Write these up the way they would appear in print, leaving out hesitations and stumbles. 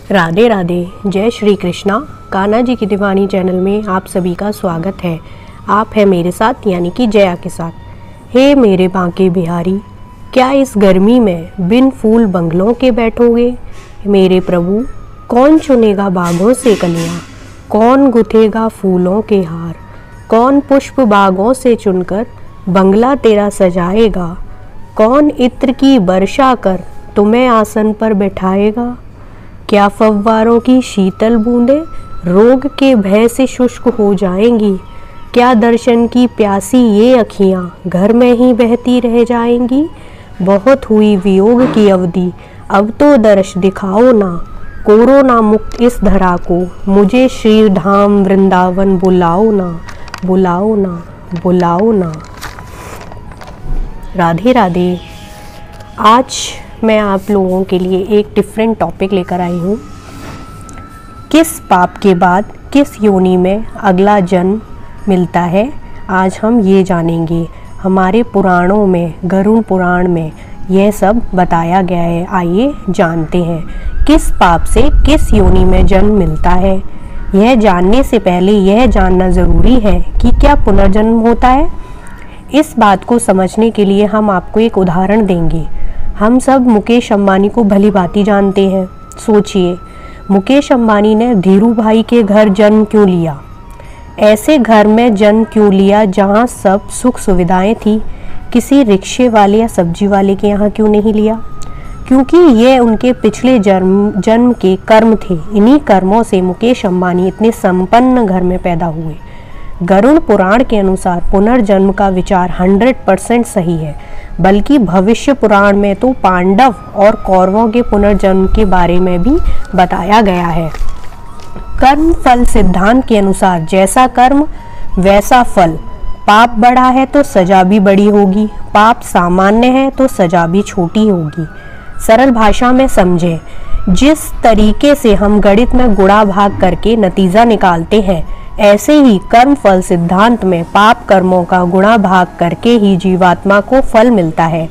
राधे राधे, जय श्री कृष्णा। कान्हा जी की दीवानी चैनल में आप सभी का स्वागत है। आप हैं मेरे साथ यानी कि जया के साथ। हे मेरे बांके बिहारी, क्या इस गर्मी में बिन फूल बंगलों के बैठोगे? मेरे प्रभु, कौन चुनेगा बागों से कलियां, कौन गुथेगा फूलों के हार, कौन पुष्प बागों से चुनकर बंगला तेरा सजाएगा, कौन इत्र की वर्षा कर तुम्हें आसन पर बैठाएगा? क्या फव्वारों की शीतल बूंदें रोग के भय से शुष्क हो जाएंगी? क्या दर्शन की प्यासी ये अखियाँ घर में ही बहती रह जाएंगी? बहुत हुई वियोग की अवधि, अब तो दर्श दिखाओ ना, कोरोना मुक्त इस धरा को, मुझे श्री धाम वृंदावन बुलाओ ना, बुलाओ ना, बुलाओ ना। राधे राधे। आज मैं आप लोगों के लिए एक डिफरेंट टॉपिक लेकर आई हूँ। किस पाप के बाद किस योनि में अगला जन्म मिलता है, आज हम ये जानेंगे। हमारे पुराणों में, गरुड़ पुराण में यह सब बताया गया है। आइए जानते हैं किस पाप से किस योनि में जन्म मिलता है। यह जानने से पहले यह जानना ज़रूरी है कि क्या पुनर्जन्म होता है। इस बात को समझने के लिए हम आपको एक उदाहरण देंगे। हम सब मुकेश अंबानी को भली भांति जानते हैं। सोचिए, मुकेश अंबानी ने धीरू भाई के घर जन्म क्यों लिया? ऐसे घर में जन्म क्यों लिया जहां सब सुख सुविधाएं थी? किसी रिक्शे वाले या सब्जी वाले के यहाँ क्यों नहीं लिया? क्योंकि ये उनके पिछले जन्म के कर्म थे। इन्हीं कर्मों से मुकेश अंबानी इतने संपन्न घर में पैदा हुए। गरुड़ पुराण के अनुसार पुनर्जन्म का विचार 100% सही है, बल्कि भविष्य पुराण में तो पांडव और कौरवों के पुनर्जन्म के बारे में भी बताया गया है। कर्म फल सिद्धांत के अनुसार जैसा कर्म वैसा फल। पाप बड़ा है तो सजा भी बड़ी होगी, पाप सामान्य है तो सजा भी छोटी होगी। सरल भाषा में समझें, जिस तरीके से हम गणित में गुणा भाग करके नतीजा निकालते हैं, ऐसे ही कर्म फल सिद्धांत में पाप कर्मों का गुणा भाग करके ही जीवात्मा को फल मिलता है।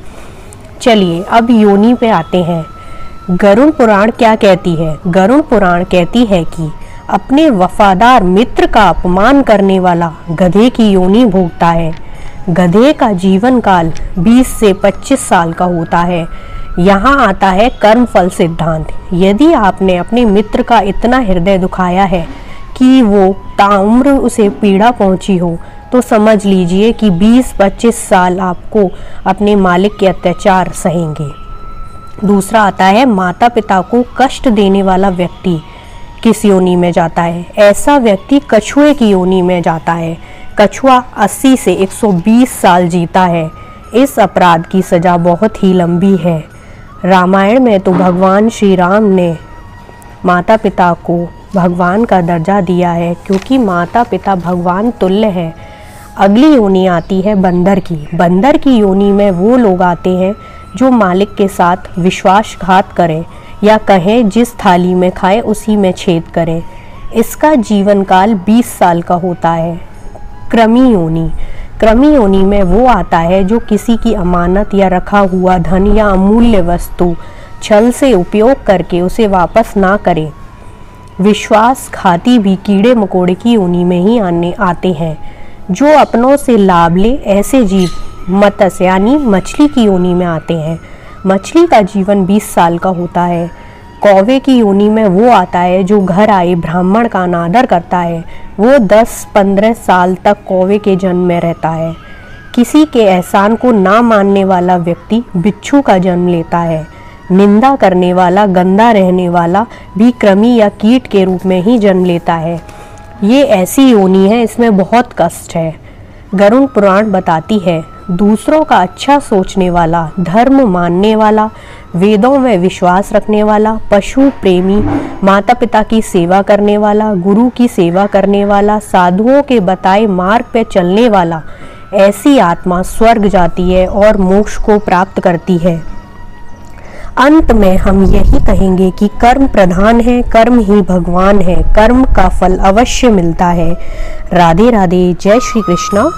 चलिए अब योनि पे आते हैं। गरुड़ पुराण क्या कहती है? गरुड़ पुराण कहती है कि अपने वफादार मित्र का अपमान करने वाला गधे की योनि भोगता है। गधे का जीवन काल 20 से 25 साल का होता है। यहाँ आता है कर्म फल सिद्धांत। यदि आपने अपने मित्र का इतना हृदय दुखाया है कि वो ताउम्र उसे पीड़ा पहुंची हो, तो समझ लीजिए कि 20-25 साल आपको अपने मालिक के अत्याचार सहेंगे। दूसरा आता है माता पिता को कष्ट देने वाला व्यक्ति किस योनि में जाता है? ऐसा व्यक्ति कछुए की योनि में जाता है। कछुआ 80 से 120 साल जीता है। इस अपराध की सजा बहुत ही लंबी है। रामायण में तो भगवान श्री राम ने माता पिता को भगवान का दर्जा दिया है, क्योंकि माता पिता भगवान तुल्य है। अगली योनि आती है बंदर की। बंदर की योनि में वो लोग आते हैं जो मालिक के साथ विश्वासघात करें, या कहें जिस थाली में खाएं उसी में छेद करें। इसका जीवन काल 20 साल का होता है। कृमि योनि। कृमि योनि में वो आता है जो किसी की अमानत या रखा हुआ धन या अमूल्य वस्तु छल से उपयोग करके उसे वापस ना करे। विश्वासघाती भी कीड़े मकोड़े की योनि में ही आते हैं। जो अपनों से लाभ ले, ऐसे जीव मत्स्य यानी मछली की योनि में आते हैं। मछली का जीवन 20 साल का होता है। कौवे की योनि में वो आता है जो घर आए ब्राह्मण का अनादर करता है। वो 10-15 साल तक कौवे के जन्म में रहता है। किसी के एहसान को ना मानने वाला व्यक्ति बिच्छू का जन्म लेता है। निंदा करने वाला, गंदा रहने वाला भी कृमि या कीट के रूप में ही जन्म लेता है। ये ऐसी योनि है, इसमें बहुत कष्ट है। गरुड़ पुराण बताती है, दूसरों का अच्छा सोचने वाला, धर्म मानने वाला, वेदों में विश्वास रखने वाला, पशु प्रेमी, माता पिता की सेवा करने वाला, गुरु की सेवा करने वाला, साधुओं के बताए मार्ग पे चलने वाला, ऐसी आत्मा स्वर्ग जाती है और मोक्ष को प्राप्त करती है। अंत में हम यही कहेंगे कि कर्म प्रधान है, कर्म ही भगवान है, कर्म का फल अवश्य मिलता है। राधे राधे, जय श्री कृष्णा।